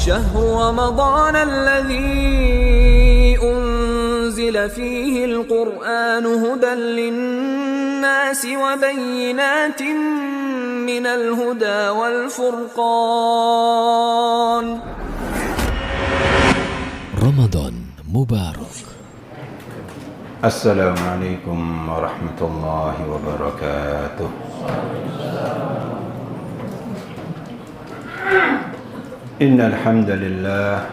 شهر رمضان الذي أنزل فيه القرآن هدى للناس وبينات من الهدى والفرقان. رمضان مبارك. السلام عليكم ورحمة الله وبركاته. إن الحمد لله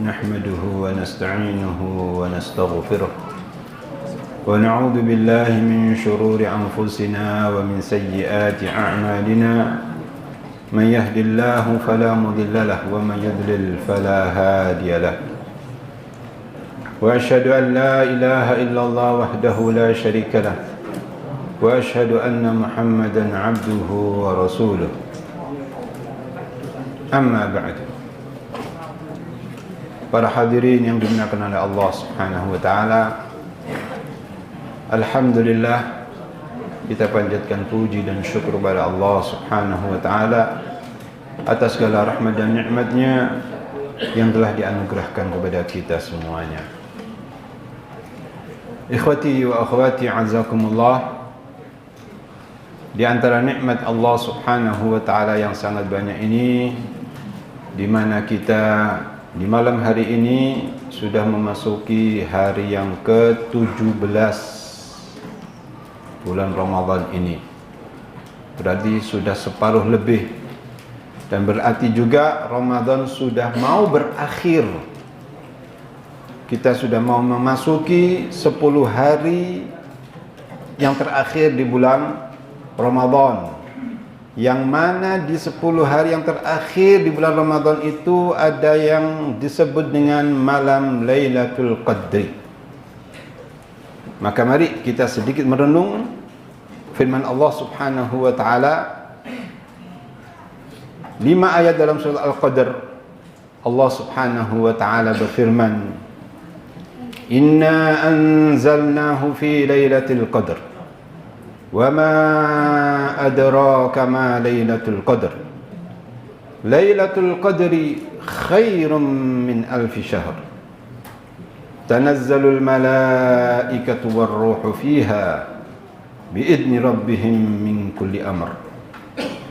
نحمده ونستعينه ونستغفره ونعوذ بالله من شرور أنفسنا ومن سيئات أعمالنا. من يهد الله فلا مضل له ومن يضلل فلا هادي له. وأشهد أن لا إله إلا الله وحده لا شريك له وأشهد أن محمدا عبده ورسوله. أما بعد. Para hadirin yang dimuliakan oleh Allah Subhanahu wa taala, alhamdulillah kita panjatkan puji dan syukur kepada Allah Subhanahu wa taala atas segala rahmat dan nikmatnya yang telah dianugerahkan kepada kita semuanya. Ikhwati wa akhwati azakumullah, di antara nikmat Allah Subhanahu wa taala yang sangat banyak ini, di mana kita di malam hari ini sudah memasuki hari yang ke-17 bulan Ramadan ini. Berarti sudah separuh lebih, dan berarti juga Ramadan sudah mau berakhir. Kita sudah mau memasuki 10 hari yang terakhir di bulan Ramadan, yang mana di 10 hari yang terakhir di bulan Ramadan itu ada yang disebut dengan malam Lailatul Qadri. Maka mari kita sedikit merenung firman Allah Subhanahu wa taala, 5 ayat dalam surah Al-Qadr. Allah Subhanahu wa taala berfirman, "Inna anzalnahu fi Lailatul Qadr. وَمَا أَدْرَاكَ مَا لَيْلَةُ الْقَدْرِ لَيْلَةُ الْقَدْرِ خَيْرٌ مِّنْ أَلْفِ شَهْرٍ تَنَزَّلُ الْمَلَائِكَةُ وَالرُّوحُ فِيهَا بِإِذْنِ رَبِّهِمْ مِنْ كُلِّ أَمْرٍ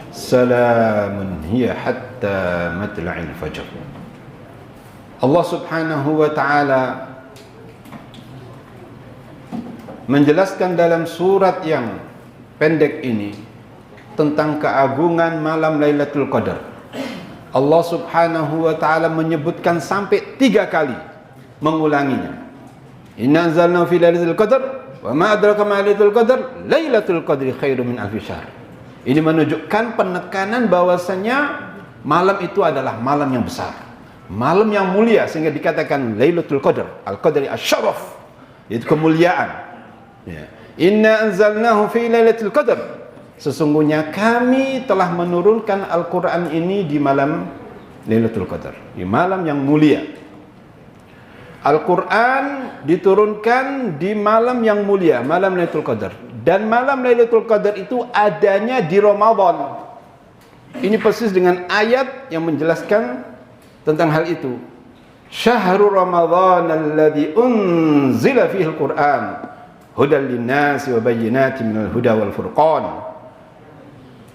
سَلَامٌ هِيَ حَتَّى مَطْلَعِ الْفَجْرِ." Allah Subhanahu wa taala menjelaskan dalam surat yang pendek ini tentang keagungan malam Lailatul Qadar. Allah Subhanahu wa taala menyebutkan sampai 3 kali, mengulanginya. Inna anzalnahu fi Lailatul Qadar wa ma adraka ma Lailatul Qadar Lailatul Qadri khairum min alfi syahr. Ini menunjukkan penekanan bahwasanya malam itu adalah malam yang besar, malam yang mulia, sehingga dikatakan Lailatul Qadar, al-qadri asy-syaraf, itu kemuliaan. Ya. Inna anzalnahu fi Lailatul Qadar. Sesungguhnya kami telah menurunkan Al-Quran ini di malam Lailatul Qadar, di malam yang mulia. Al-Quran diturunkan di malam yang mulia, malam Lailatul Qadar. Dan malam Lailatul Qadar itu adanya di Ramadan. Ini persis dengan ayat yang menjelaskan tentang hal itu. Syahrul Ramadan alladzi unzila fihi al-Quran hudal linnasi wa bayyinatin minal huda wal furqan.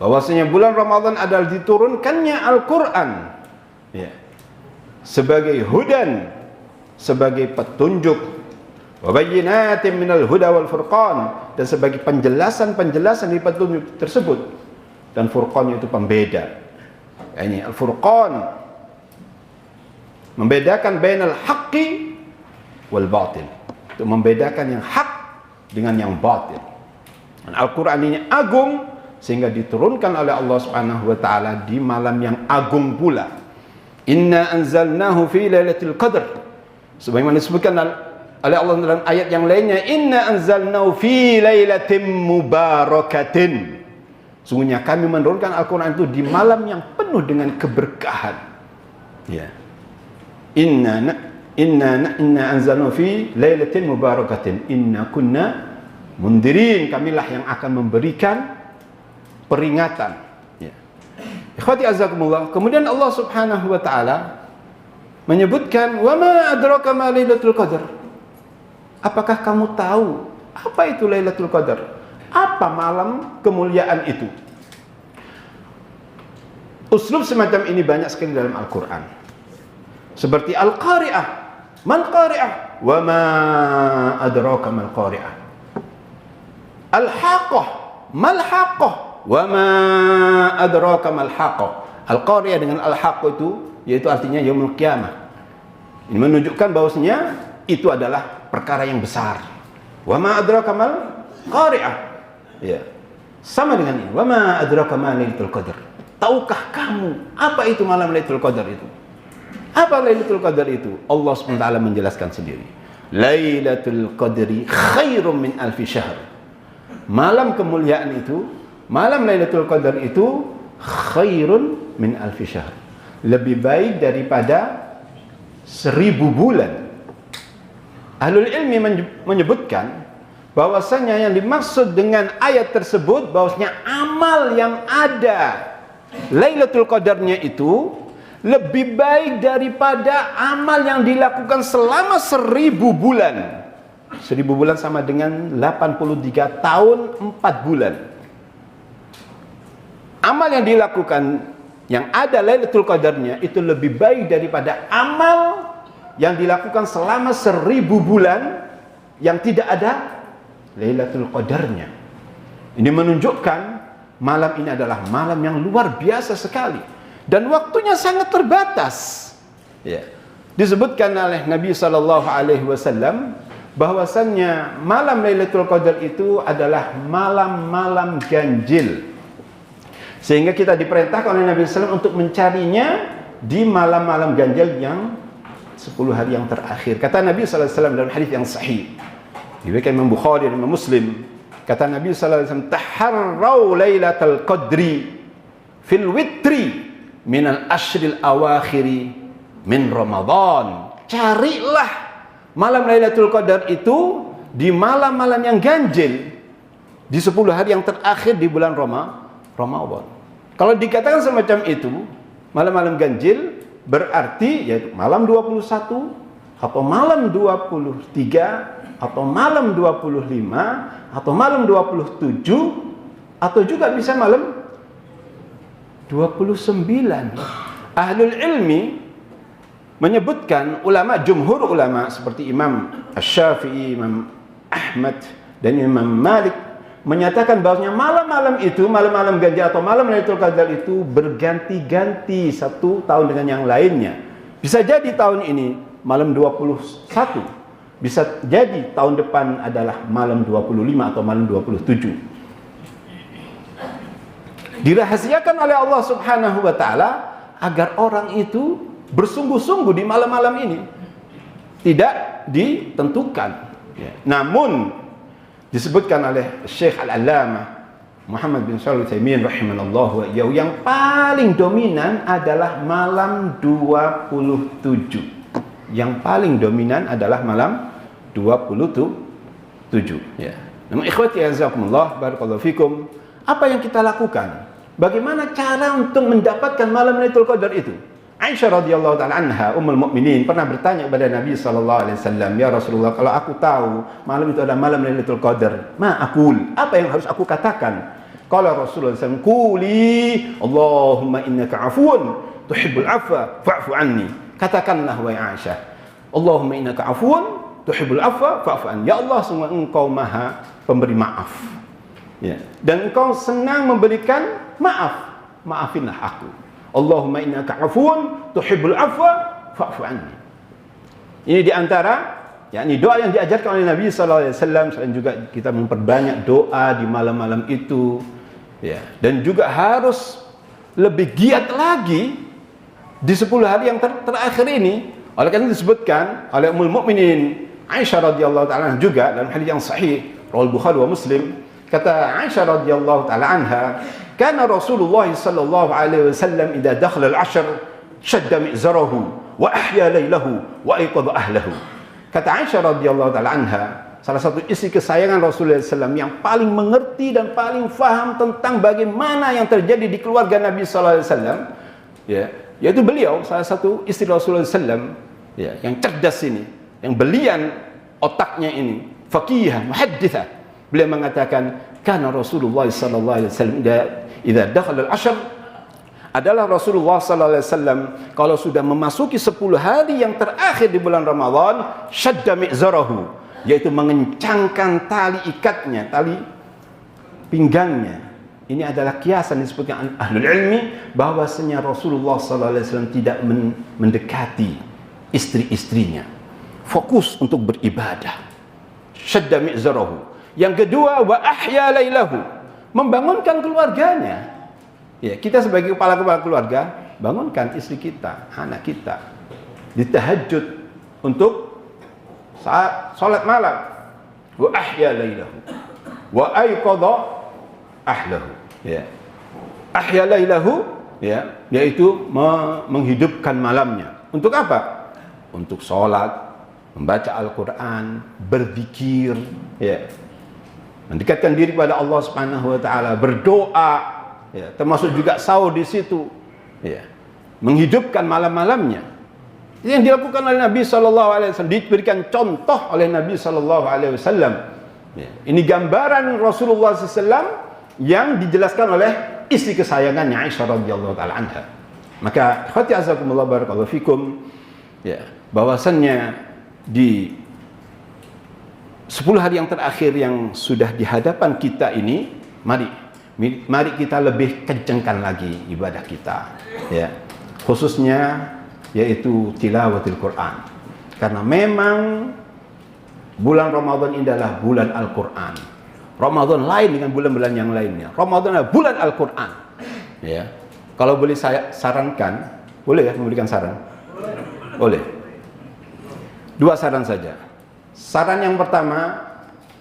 Bahwasanya bulan Ramadan adalah diturunkannya Al-Qur'an, ya, sebagai hudan, sebagai petunjuk, wa bayyinatin minal huda wal furqan, dan sebagai penjelasan-penjelasan di petunjuk tersebut. Dan furqan itu pembeda. Ini al-furqan membedakan bainal haqqi wal batil. Itu membedakan yang hak dengan yang batil. Al-Quran ini agung sehingga diturunkan oleh Allah Subhanahu wa taala di malam yang agung pula. Inna anzalnahu fi Lailatul Qadr. Sebagaimana disebutkan oleh Allah dalam ayat yang lainnya, inna anzalnahu fi lailatin mubarakatin. Sungguhnya kami menurunkan Al-Quran itu di malam yang penuh dengan keberkahan. Ya. Inna anzalnahu fi lailatin mubarakatin inna kunna mundirin. Kamilah yang akan memberikan peringatan. Ya. Ikhwati azakumullah. Kemudian Allah Subhanahu wa taala menyebutkan wa ma adraka ma Lailatul Qadar. Apakah kamu tahu apa itu Lailatul Qadar? Apa malam kemuliaan itu? Uslub semacam ini banyak sekali dalam Al-Qur'an. Seperti Al-Qari'ah. Mal Qari'ah? Wa ma adraka mal Qari'ah. Al-Haqqah. Mal Haqqah? Wa ma adraka mal Haqqah. Al-Qari'ah dengan Al-Haqqah itu yaitu artinya yaumul qiyamah. Ini menunjukkan bahwasanya itu adalah perkara yang besar. Wa ma adraka mal Qari'ah. Ya. Sama dengan ini. Wa ma adraka ma Lailatul Qadar. Tahukah kamu apa itu malam Lailatul Qadar itu? Apa Lailatul Qadar itu? Allah SWT menjelaskan sendiri. Lailatul Qadri khairum min alfi syahr. Malam kemuliaan itu, malam Lailatul Qadar itu khairun min alfi syahr. Lebih baik daripada 1000 bulan. Ahlul ilmi menyebutkan bahwasanya yang dimaksud dengan ayat tersebut bahwasanya amal yang ada Lailatul Qadarnya itu lebih baik daripada amal yang dilakukan selama 1000 bulan. 1000 bulan sama dengan 83 tahun 4 bulan. Amal yang dilakukan yang ada Lailatul Qadarnya itu lebih baik daripada amal yang dilakukan selama 1000 bulan yang tidak ada Lailatul Qadarnya. Ini menunjukkan malam ini adalah malam yang luar biasa sekali dan waktunya sangat terbatas. Ya. Disebutkan oleh Nabi SAW bahwasannya malam Lailatul Qadar itu adalah malam-malam ganjil. Sehingga kita diperintahkan oleh Nabi SAW untuk mencarinya di malam-malam ganjil yang 10 hari yang terakhir. Kata Nabi SAW dalam hadis yang sahih, diriwayatkan Imam Bukhari dan Imam Muslim, kata Nabi SAW, taharrau Lailatul Qadri fil witri minal ashril awakhiri min Ramadan. Carilah malam Lailatul Qadar itu di malam-malam yang ganjil, di 10 hari yang terakhir di bulan Ramadan. Kalau dikatakan semacam itu, malam-malam ganjil berarti yaitu malam 21 atau malam 23 atau malam 25 atau malam 27 atau juga bisa malam 29. Ahlul ilmi menyebutkan, ulama, jumhur ulama seperti Imam Asy-Syafi'i, Imam Ahmad dan Imam Malik menyatakan bahwasanya malam-malam itu, malam-malam ganjil atau malam Lailatul Qadar itu berganti-ganti satu tahun dengan yang lainnya. Bisa jadi tahun ini malam 21, bisa jadi tahun depan adalah malam 25 atau malam 27. Dirahasiakan oleh Allah Subhanahu wa taala agar orang itu bersungguh-sungguh di malam-malam ini. Tidak ditentukan. Ya. Namun disebutkan oleh Syekh Al-Allamah Muhammad bin Shalih Al-Utsaimin rahimahullah yang paling dominan adalah malam 27. Yang paling dominan adalah malam 27. Ya. Namun ikhwati azakumullah, barakallahu fikum, apa yang kita lakukan? Bagaimana cara untuk mendapatkan malam Lailatul Qadar itu? Aisyah radhiyallahu taala anha, ummul mukminin, pernah bertanya kepada Nabi sallallahu alaihi wasallam, "Ya Rasulullah, kalau aku tahu malam itu adalah malam Lailatul Qadar, ma aqul? Apa yang harus aku katakan?" Qala Rasulullah sallallahu alaihi wasallam, "Quli Allahumma innaka 'afuwun tuhibbul 'afwa fa'fu 'anni." Katakanlah wahai Aisyah, "Allahumma innaka 'afuwun tuhibbul 'afwa fa'fu 'anni." Ya Allah, sungguh Engkau Maha pemberi maaf. Ya. Dan Engkau senang memberikan maaf. Maafinlah aku. Allahumma innaka 'afuwun tuhibbul 'afwa fa'fu 'anni. Ini di antara yakni doa yang diajarkan oleh Nabi sallallahu alaihi wasallam. Selain juga kita memperbanyak doa di malam-malam itu. Ya, dan juga harus lebih giat lagi di 10 hari yang terakhir ini. Oleh karena itu disebutkan oleh Ummul Mukminin Aisyah radhiyallahu taala juga dalam hadis yang sahih riwayat Bukhari wa Muslim, kata Aisyah radhiyallahu taala anha, kana Rasulullah sallallahu alaihi wasallam idza dakhala al-'ashr shadda mi'zarahu wa ahya laylahu wa ayqadha ahlahu. Kata Aisyah radhiyallahu taala anha, salah satu istri kesayangan Rasulullah SAW yang paling mengerti dan paling faham tentang bagaimana yang terjadi di keluarga Nabi sallallahu alaihi wasallam, ya, yaitu beliau salah satu istri Rasulullah SAW, ya, yang cerdas ini, yang belian otaknya ini, faqihah, muhadditsah. Beliau mengatakan, kana Rasulullah sallallahu alaihi wasallam idza dakhala al-ashr, adalah Rasulullah sallallahu alaihi wasallam kalau sudah memasuki 10 hari yang terakhir di bulan Ramadan, syadda mi'zarahu, yaitu mengencangkan tali ikatnya, tali pinggangnya. Ini adalah kiasan disebutkan ahlul ilmi bahwasanya Rasulullah sallallahu alaihi wasallam tidak mendekati istri-istrinya, fokus untuk beribadah. Syadda mi'zarahu. Yang kedua, wa ahya lailahu, membangunkan keluarganya. Ya, kita sebagai kepala keluarga, bangunkan istri kita, anak kita di tahajud untuk saat salat malam. Wa ahya lailahu wa ayqadha ahlahu. Ya. Ahya lailahu, ya, yaitu menghidupkan malamnya. Untuk apa? Untuk salat, membaca Al-Qur'an, berzikir, ya. Mendekatkan diri pada Allah Subhanahu wa taala, berdoa, ya, termasuk juga sahur di situ, ya. Menghidupkan malam-malamnya. Ini yang dilakukan oleh Nabi sallallahu alaihi wasallam, diberikan contoh oleh Nabi sallallahu alaihi wasallam. Ya. Ini gambaran Rasulullah SAW yang dijelaskan oleh istri kesayangannya Aisyah radhiyallahu taala anha. Maka ikhwati azakumullah barakallahu fikum, ya, bahwasannya di 10 hari yang terakhir yang sudah di hadapan kita ini, mari kita lebih kencangkan lagi ibadah kita, ya, khususnya yaitu tilawatil Quran, karena memang bulan Ramadan ini adalah bulan Al-Quran. Ramadan lain dengan bulan-bulan yang lainnya. Ramadan adalah bulan Al-Quran, ya. Kalau boleh saya sarankan, boleh ya memberikan saran? Boleh. 2 saran saja. Saran yang pertama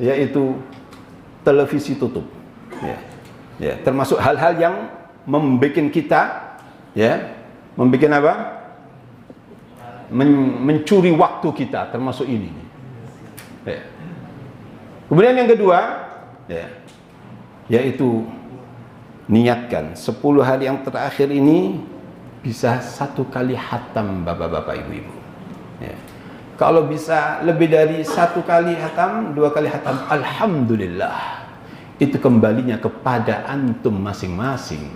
yaitu televisi tutup, ya. Ya, termasuk hal-hal yang membuat kita, ya, membuat apa? Mencuri waktu kita, termasuk ini. Ya. Kemudian yang kedua, ya, yaitu niatkan 10 hari yang terakhir ini bisa 1 kali khatam bapak-bapak ibu-ibu, ya. Kalau bisa lebih dari 1 kali khatam, 2 kali khatam, alhamdulillah, itu kembalinya kepada antum masing-masing,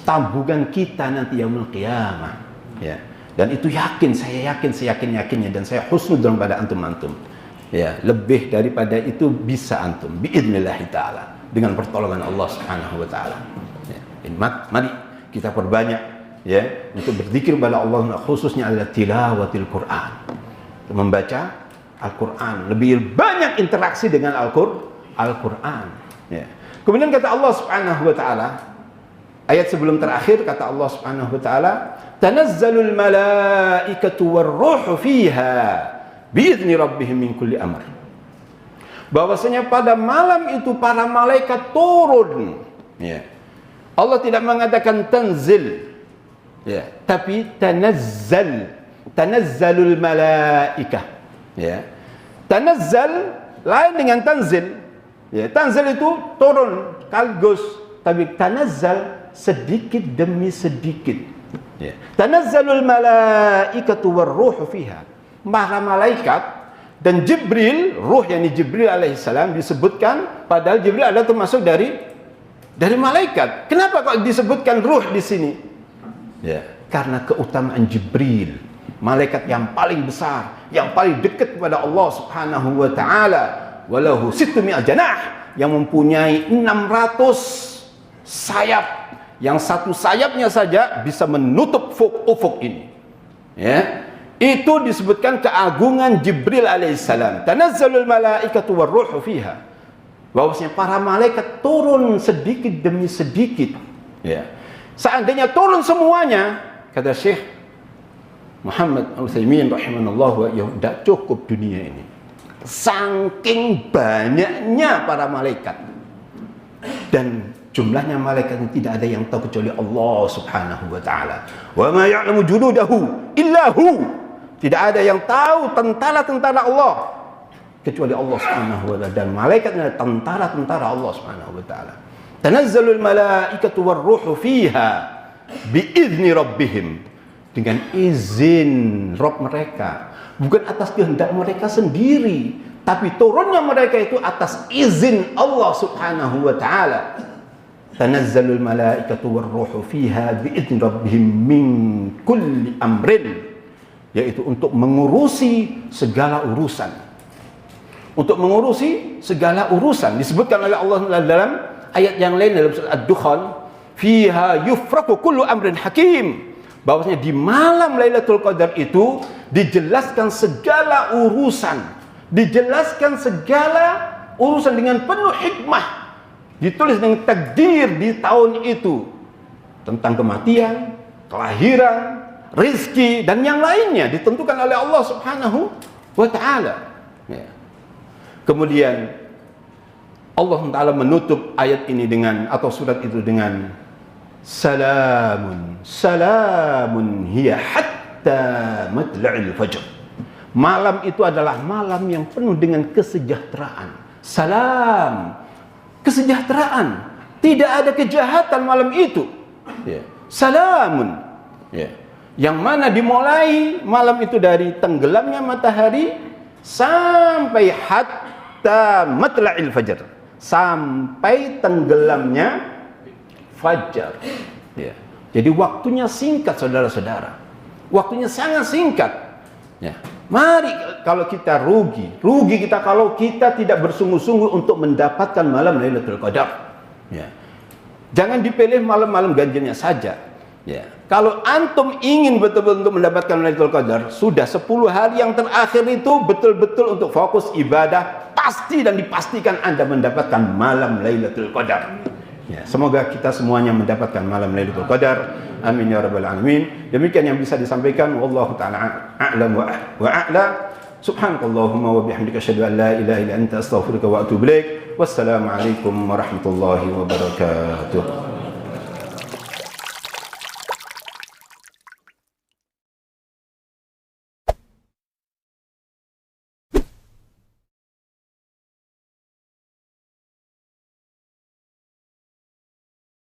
tabungan kita nanti yaumul qiyamah, ya. Dan itu saya yakinnya, dan saya husnudzon pada antum-antum, ya, lebih daripada itu bisa antum biidznillah taala dengan pertolongan Allah Subhanahu wa taala, ya. Mari kita perbanyak, ya, untuk berzikir pada Allah, khususnya adalah tilawatil Quran, membaca Al-Quran, lebih banyak interaksi dengan Al-Quran, ya. Kemudian kata Allah Subhanahu wa taala, ayat sebelum terakhir, kata Allah Subhanahu wa taala, tanazzalul malaikatu warruhu fiha biizni rabbihim min kulli amr. Bahwasanya pada malam itu para malaikat turun, ya. Allah tidak mengatakan tanzil, ya, tapi tanazzalul malaikah, ya. Tanazzal lain dengan tanzil, ya. Tanzil itu turun sekaligus, tapi tanazzal sedikit demi sedikit, ya. Tanazzalul malaikatu warruhu fiha, para malaikat dan Jibril, ruh yakni Jibril alaihissalam disebutkan, padahal Jibril adalah termasuk dari malaikat. Kenapa kok disebutkan ruh di sini? Ya, karena keutamaan Jibril, malaikat yang paling besar, yang paling dekat kepada Allah Subhanahu wa taala, walahu 600 janah, yang mempunyai 600 sayap, yang satu sayapnya saja bisa menutup ufuk ini, ya. Itu disebutkan keagungan Jibril alaihissalam. Tanazzalul malaikatu warruhu fiha, bahwasanya para malaikat turun sedikit demi sedikit, ya. Seandainya turun semuanya, kata Syekh Muhammad Al-Utsaimin rahimahullah, ya tidak cukup dunia ini, saking banyaknya para malaikat. Dan jumlahnya malaikat yang tidak ada yang tahu kecuali Allah Subhanahu wa taala. Wa ma ya'lamu junudahu illa hu. Tidak ada yang tahu tentara-tentara Allah kecuali Allah Subhanahu wa taala, dan malaikatnya tentara-tentara Allah Subhanahu wa taala. Tanazzalul malaikatu warruhu fiha biizni rabbihim. dengan izin Rabb mereka, bukan atas kehendak mereka sendiri, tapi turunnya mereka itu atas izin Allah Subhanahu wa taala. Tanazzalul malaikatu warruhu fiha bi'izni rabbihim min kulli amrin, yaitu untuk mengurusi segala urusan. Untuk mengurusi segala urusan. Disebutkan oleh Allah dalam ayat yang lain dalam surah Ad-Dukhan, fiha yufraku kullu amrin hakim. Bahwasanya di malam Lailatul Qadar itu dijelaskan segala urusan, dijelaskan segala urusan dengan penuh hikmah, ditulis dengan takdir di tahun itu tentang kematian, kelahiran, rizki dan yang lainnya ditentukan oleh Allah Subhanahu wa taala. Ya. Kemudian Allah Taala menutup ayat ini dengan, atau surat itu dengan, salamun salamun hiya hatta matla'il fajr. Malam itu adalah malam yang penuh dengan kesejahteraan. Salam, kesejahteraan, tidak ada kejahatan malam itu. Ya. Salamun, ya. Yang mana dimulai malam itu dari tenggelamnya matahari sampai hatta matla'il fajr, sampai tenggelamnya fajar. Ya. Jadi waktunya singkat, saudara-saudara. Waktunya sangat singkat. Ya. Mari, kalau kita rugi kita kalau kita tidak bersungguh-sungguh untuk mendapatkan malam Lailatul Qadar. Ya. Jangan dipilih malam-malam ganjilnya saja. Ya. Kalau antum ingin betul-betul untuk mendapatkan Lailatul Qadar, sudah 10 hari yang terakhir itu betul-betul untuk fokus ibadah, pasti dan dipastikan Anda mendapatkan malam Lailatul Qadar. Ya, semoga kita semuanya mendapatkan malam Lailatul Qadar. Amin ya rabbal alamin. Demikian yang bisa disampaikan, wallahu taala a'lam wa a'la. Subhanakallahumma wa bihamdika asyhadu an la ilaha illa anta astaghfiruka wa atubu ilaik. Wassalamu alaikum warahmatullahi wabarakatuh.